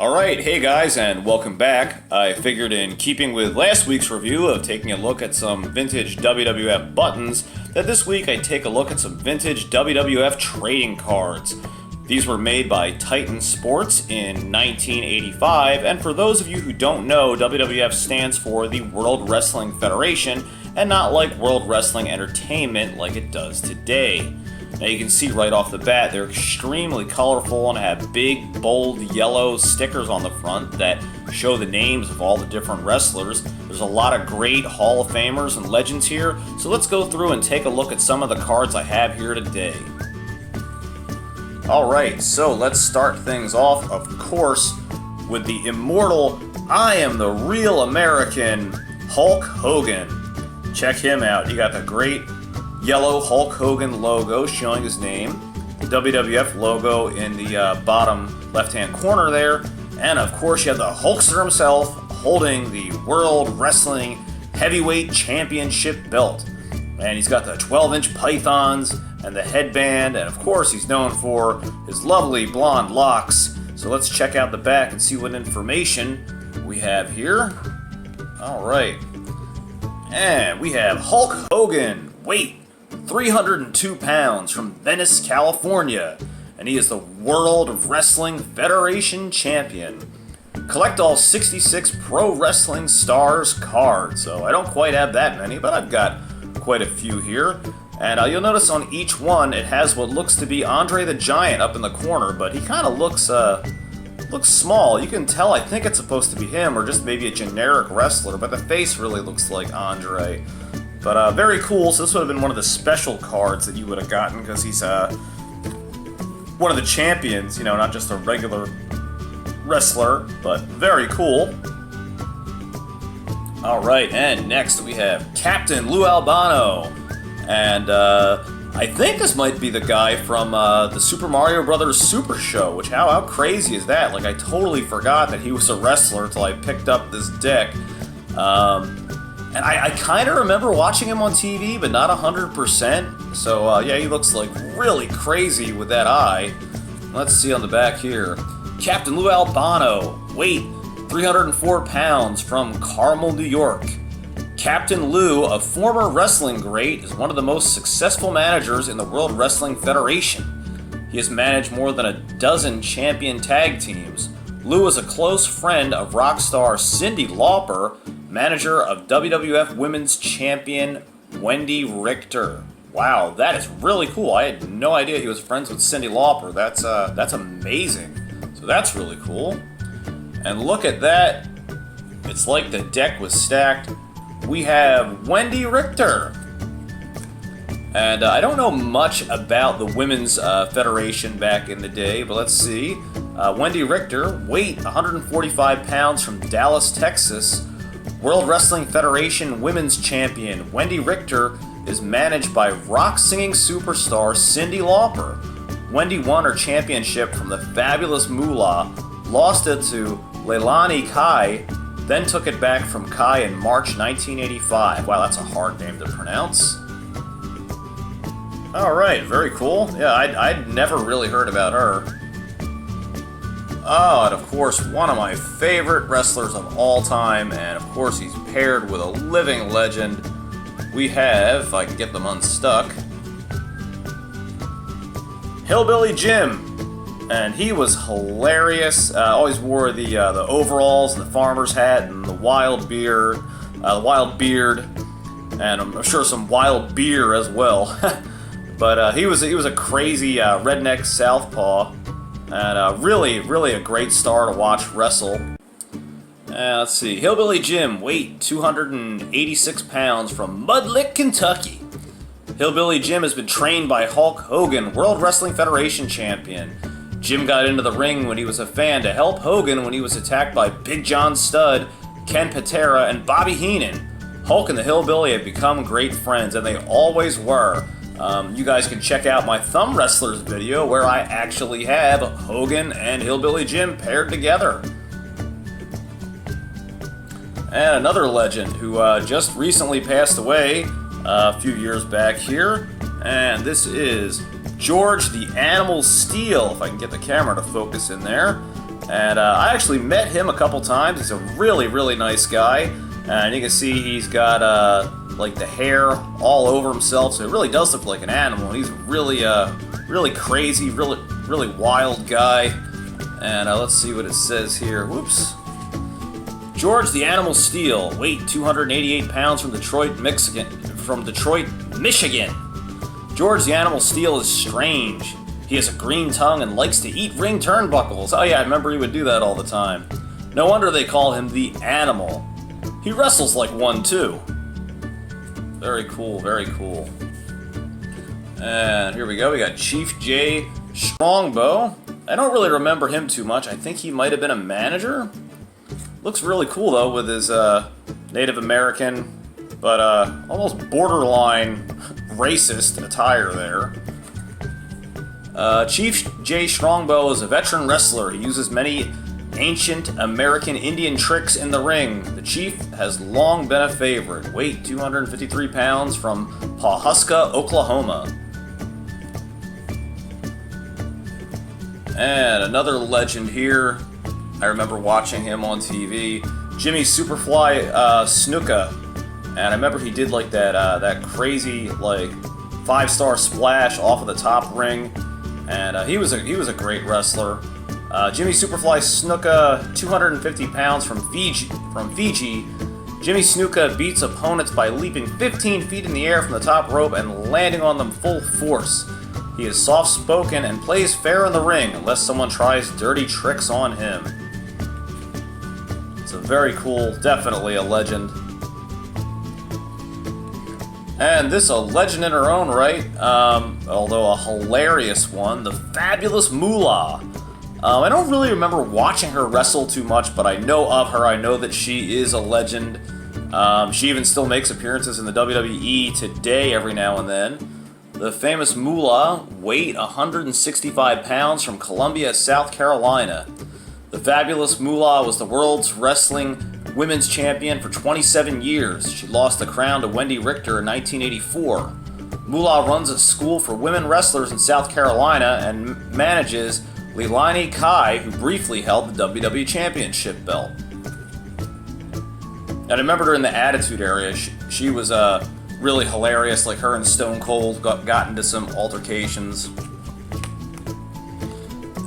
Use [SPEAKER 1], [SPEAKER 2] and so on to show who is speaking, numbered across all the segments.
[SPEAKER 1] Alright, hey guys, and welcome back. I figured in keeping with last week's review of taking a look at some vintage WWF buttons, that this week I'd take a look at some vintage WWF trading cards. These were made by Titan Sports in 1985, and for those of you who don't know, WWF stands for the World Wrestling Federation, and not like World Wrestling Entertainment like it does today. Now you can see right off the bat, they're extremely colorful and have big, bold, yellow stickers on the front that show the names of all the different wrestlers. There's a lot of great Hall of Famers and legends here, so let's go through and take a look at some of the cards I have here today. Alright, so let's start things off, of course, with the immortal, I am the real American, Hulk Hogan. Check him out. You got the great yellow Hulk Hogan logo showing his name, the WWF logo in the bottom left-hand corner there, and of course you have the Hulkster himself holding the World Wrestling Heavyweight Championship belt. And he's got the 12-inch pythons and the headband, and of course he's known for his lovely blonde locks. So let's check out the back and see what information we have here. Alright. And we have Hulk Hogan, weight 302 pounds, from Venice, California, and he is the World Wrestling Federation champion. Collect all 66 Pro Wrestling Stars cards, so I don't quite have that many, but I've got quite a few here. And you'll notice on each one it has what looks to be Andre the Giant up in the corner, but he kind of looks small. You can tell, I think it's supposed to be him, or just maybe a generic wrestler, but the face really looks like Andre. But very cool, so this would have been one of the special cards that you would have gotten, because he's one of the champions, you know, not just a regular wrestler, but very cool. Alright, and next we have Captain Lou Albano, and I think this might be the guy from the Super Mario Brothers Super Show, which, how crazy is that? Like, I totally forgot that he was a wrestler until I picked up this deck. And I kind of remember watching him on TV, but not 100%. So, yeah, he looks like really crazy with that eye. Let's see on the back here. Captain Lou Albano, weight 304 pounds, from Carmel, New York. Captain Lou, a former wrestling great, is one of the most successful managers in the World Wrestling Federation. He has managed more than a dozen champion tag teams. Lou is a close friend of rock star Cyndi Lauper, manager of WWF Women's Champion Wendy Richter. Wow, that is really cool. I had no idea he was friends with Cyndi Lauper. That's amazing. So that's really cool. And look at that. It's like the deck was stacked. We have Wendy Richter. And I don't know much about the Women's Federation back in the day, but let's see. Wendy Richter, weight 145 pounds, from Dallas, Texas. World Wrestling Federation Women's Champion. Wendy Richter is managed by rock-singing superstar Cyndi Lauper. Wendy won her championship from the fabulous Moolah, lost it to Leilani Kai, then took it back from Kai in March 1985. Wow, that's a hard name to pronounce. Alright, very cool. Yeah, I'd never really heard about her. Oh, and of course, one of my favorite wrestlers of all time, and of course he's paired with a living legend. We have, if I can get them unstuck, Hillbilly Jim, and he was hilarious. Always wore the overalls and the farmer's hat and the wild beard, and I'm sure some wild beer as well. But he was a crazy redneck southpaw. And really a great star to watch wrestle. Let's see. Hillbilly Jim, weight 286 pounds, from Mudlick, Kentucky. Hillbilly Jim has been trained by Hulk Hogan, World Wrestling Federation champion. Jim got into the ring when he was a fan to help Hogan when he was attacked by Big John Studd, Ken Patera, and Bobby Heenan. Hulk and the Hillbilly have become great friends, and they always were. You guys can check out my Thumb Wrestlers video where I actually have Hogan and Hillbilly Jim paired together. And another legend who just recently passed away a few years back here, and this is George the Animal Steele, if I can get the camera to focus in there. And I actually met him a couple times. He's a really, really nice guy. And you can see he's got like the hair all over himself, so it really does look like an animal. He's really, really crazy, really wild guy. And let's see what it says here. Whoops. George the Animal Steel, weight 288 pounds from Detroit, Michigan. George the Animal Steel is strange. He has a green tongue and likes to eat ring turnbuckles. Oh yeah, I remember he would do that all the time. No wonder they call him the Animal. He wrestles like one too. Very cool, very cool. And here we go, we got Chief J Strongbow. I don't really remember him too much. I think he might have been a manager. Looks really cool though with his Native American, but almost borderline racist attire there. Chief J Strongbow is a veteran wrestler. He uses many ancient American Indian tricks in the ring. The Chief has long been a favorite. Weight 253 pounds from Pawhuska, Oklahoma. And another legend here. I remember watching him on TV. Jimmy Superfly Snuka. And I remember he did like that crazy like 5-star splash off of the top ring. And he was a great wrestler. Jimmy Superfly Snuka, 250 pounds from Fiji. Jimmy Snuka beats opponents by leaping 15 feet in the air from the top rope and landing on them full force. He is soft-spoken and plays fair in the ring unless someone tries dirty tricks on him. It's a very cool, definitely a legend. And this is a legend in her own right, although a hilarious one, the fabulous Moolah. I don't really remember watching her wrestle too much, but I know of her. I know that she is a legend. She even still makes appearances in the WWE today every now and then. The famous Moolah, weight 165 pounds from Columbia, South Carolina. The fabulous Moolah was the world's wrestling women's champion for 27 years. She lost the crown to Wendy Richter in 1984. Moolah runs a school for women wrestlers in South Carolina and manages Leilani Kai, who briefly held the WWE Championship belt. And I remember her in the Attitude Era. She was really hilarious. Like her and Stone Cold got into some altercations.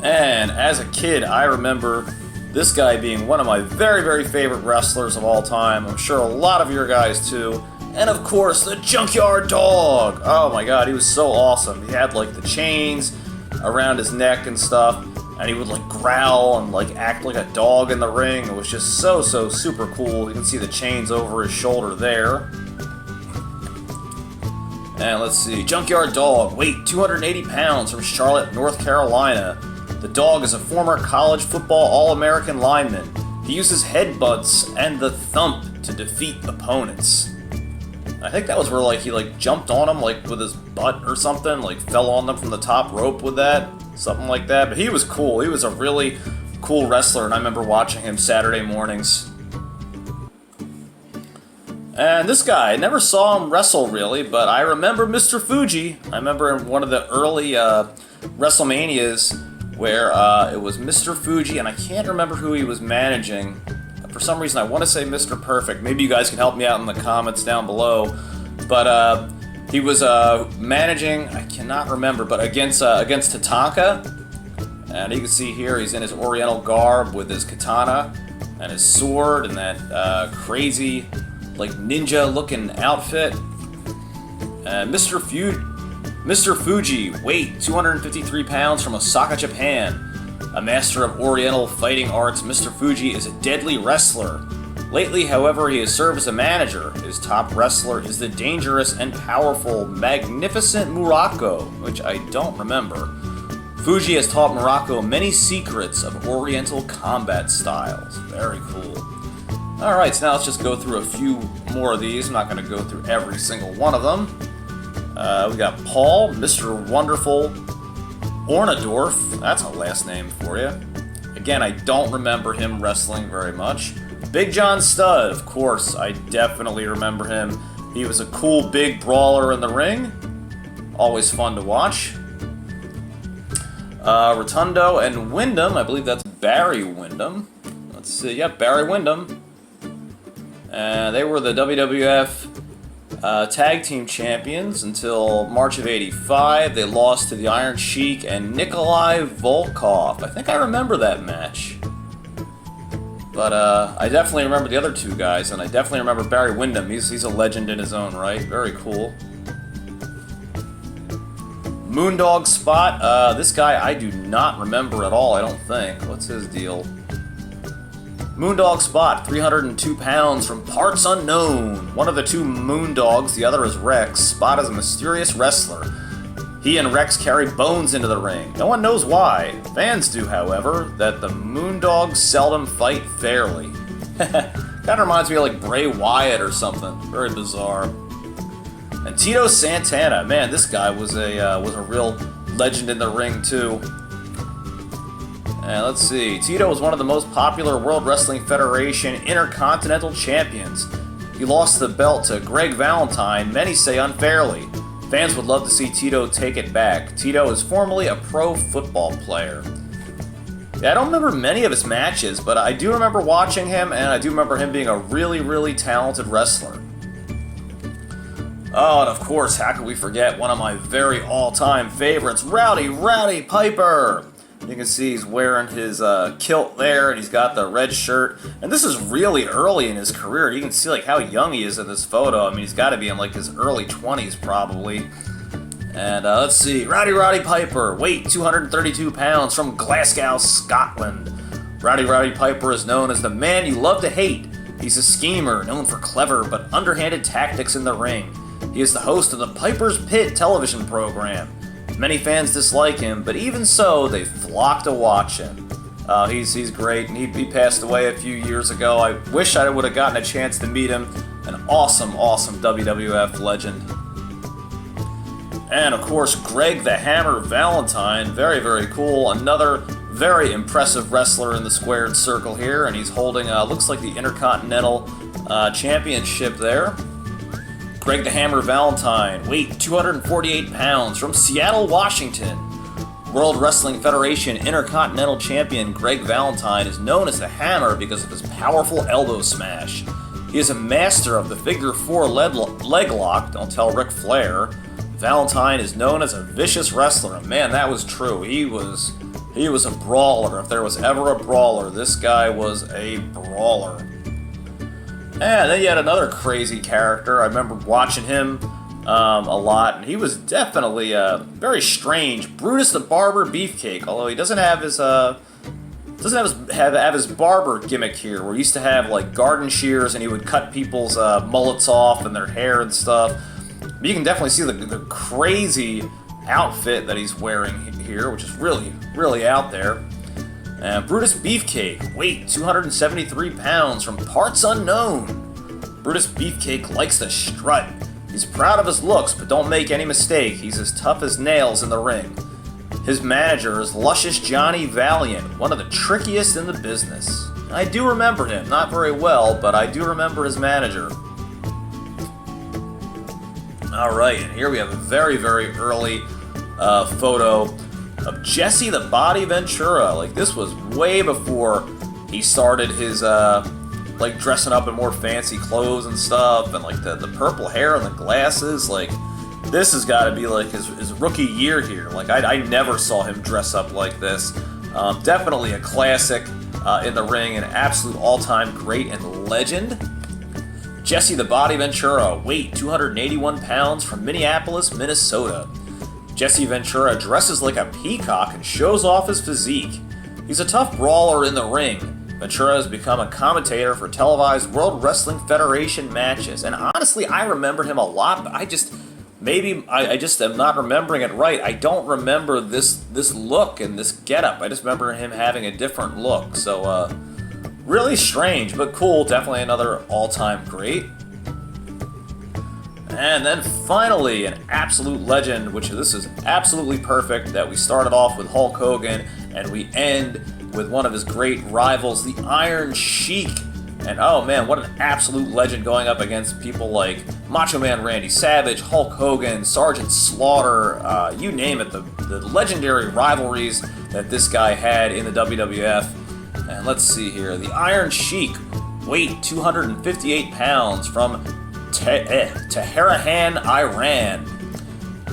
[SPEAKER 1] And as a kid, I remember this guy being one of my very, very favorite wrestlers of all time. I'm sure a lot of your guys too. And of course, the Junkyard Dog. Oh my god, he was so awesome. He had like the chains around his neck and stuff, and he would like growl and like act like a dog in the ring. It was just so super cool. You can see the chains over his shoulder there. And let's see, Junkyard Dog, weight 280 pounds from Charlotte, North Carolina. The Dog is a former college football All-American lineman. He uses headbutts and the thump to defeat opponents. I think that was where like he like jumped on him like with his butt or something, like fell on them from the top rope with that, something like that. But he was cool. He was a really cool wrestler, and I remember watching him Saturday mornings. And this guy, I never saw him wrestle really, but I remember Mr. Fuji. I remember in one of the early WrestleManias where it was Mr. Fuji, and I can't remember who he was managing. For some reason, I want to say Mr. Perfect. Maybe you guys can help me out in the comments down below. But he was managing, I cannot remember, but against Tatanka. And you can see here he's in his Oriental garb with his katana and his sword and that crazy, like ninja-looking outfit. And Mr. Fuji, weight 253 pounds from Osaka, Japan. A master of Oriental fighting arts, Mr. Fuji is a deadly wrestler. Lately, however, he has served as a manager. His top wrestler is the dangerous and powerful, magnificent Muraco, which I don't remember. Fuji has taught Muraco many secrets of Oriental combat styles. Very cool. Alright, so now let's just go through a few more of these. I'm not going to go through every single one of them. We got Paul, Mr. Wonderful Ornadorf. That's a last name for you. Again, I don't remember him wrestling very much. Big John Studd, of course, I definitely remember him. He was a cool big brawler in the ring. Always fun to watch. Rotundo and Wyndham. I believe that's Barry Windham. Let's see. Yep, Barry Windham. They were the WWF Tag Team Champions until March of '85. They lost to the Iron Sheik and Nikolai Volkov. I think I remember that match. But I definitely remember the other two guys, and I definitely remember Barry Windham. He's a legend in his own right. Very cool. Moondog Spot. This guy I do not remember at all, I don't think. What's his deal? Moondog Spot, 302 pounds from parts unknown. One of the two Moondogs, the other is Rex. Spot is a mysterious wrestler. He and Rex carry bones into the ring. No one knows why. Fans do, however, that the Moondogs seldom fight fairly. Kinda reminds me of like Bray Wyatt or something. Very bizarre. And Tito Santana, man, this guy was a real legend in the ring too. And let's see, Tito was one of the most popular World Wrestling Federation Intercontinental Champions. He lost the belt to Greg Valentine, many say unfairly. Fans would love to see Tito take it back. Tito is formerly a pro football player. Yeah, I don't remember many of his matches, but I do remember watching him, and I do remember him being a really, really talented wrestler. Oh, and of course, how could we forget one of my very all-time favorites, Rowdy Piper! You can see he's wearing his kilt there, and he's got the red shirt. And this is really early in his career. You can see like how young he is in this photo. I mean, he's got to be in like his early 20s probably. And let's see, Rowdy Piper, weight 232 pounds, from Glasgow, Scotland. Rowdy Piper is known as the man you love to hate. He's a schemer, known for clever but underhanded tactics in the ring. He is the host of the Piper's Pit television program. Many fans dislike him, but even so, they flock to watch him. He's great, and he passed away a few years ago. I wish I would have gotten a chance to meet him. An awesome WWF legend. And of course, Greg the Hammer Valentine, very, very cool. Another very impressive wrestler in the squared circle here, and he's holding, looks like the Intercontinental Championship there. Greg the Hammer Valentine, weight 248 pounds, from Seattle, Washington. World Wrestling Federation Intercontinental Champion Greg Valentine is known as the Hammer because of his powerful elbow smash. He is a master of the figure 4 leg lock, don't tell Ric Flair. Valentine is known as a vicious wrestler, and man, that was true. He was a brawler. If there was ever a brawler, this guy was a brawler. And then you had another crazy character. I remember watching him a lot, and he was definitely very strange. Brutus the Barber Beefcake, although he doesn't have his have his barber gimmick here, where he used to have like garden shears and he would cut people's mullets off and their hair and stuff. But you can definitely see the crazy outfit that he's wearing here, which is really, really out there. Brutus Beefcake, weight 273 pounds, from parts unknown. Brutus Beefcake likes to strut. He's proud of his looks, but don't make any mistake, he's as tough as nails in the ring. His manager is Luscious Johnny Valiant, one of the trickiest in the business. I do remember him, not very well, but I do remember his manager. Alright, and here we have a very, very early photo of Jesse the Body Ventura. Like, this was way before he started his, like, dressing up in more fancy clothes and stuff, and, like, the purple hair and the glasses. Like, this has got to be, like, his rookie year here. Like, I never saw him dress up like this. Definitely a classic in the ring, an absolute all-time great and legend. Jesse the Body Ventura, weight 281 pounds, from Minneapolis, Minnesota. Jesse Ventura dresses like a peacock and shows off his physique. He's a tough brawler in the ring. Ventura has become a commentator for televised World Wrestling Federation matches, and honestly, I remember him a lot, but I just am not remembering it right. I don't remember this look and this getup. I just remember him having a different look, so really strange, but cool. Definitely another all-time great. And then finally, an absolute legend, which this is absolutely perfect, that we started off with Hulk Hogan, and we end with one of his great rivals, the Iron Sheik. And oh man, what an absolute legend going up against people like Macho Man Randy Savage, Hulk Hogan, Sergeant Slaughter, you name it, the legendary rivalries that this guy had in the WWF. And let's see here, the Iron Sheik, weight 258 pounds, from Tehran, Iran.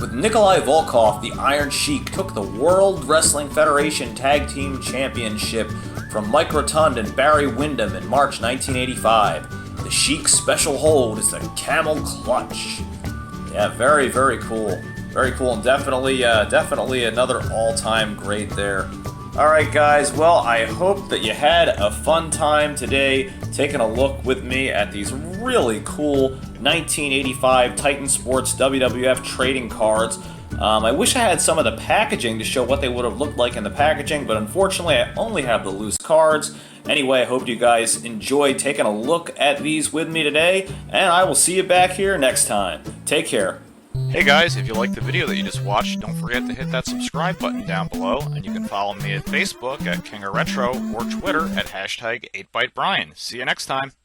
[SPEAKER 1] With Nikolai Volkov, the Iron Sheik took the World Wrestling Federation Tag Team Championship from Mike Rotund and Barry Windham in March 1985. The Sheik's special hold is the Camel Clutch. Yeah, very, very cool. Very cool, and definitely another all-time great there. Alright guys, well, I hope that you had a fun time today taking a look with me at these really cool 1985 Titan Sports WWF trading cards. I wish I had some of the packaging to show what they would have looked like in the packaging, but unfortunately I only have the loose cards. Anyway, I hope you guys enjoyed taking a look at these with me today, and I will see you back here next time. Take care.
[SPEAKER 2] Hey guys, if you liked the video that you just watched, don't forget to hit that subscribe button down below, and you can follow me at Facebook at King of Retro or Twitter at #8ByteBrian. See you next time.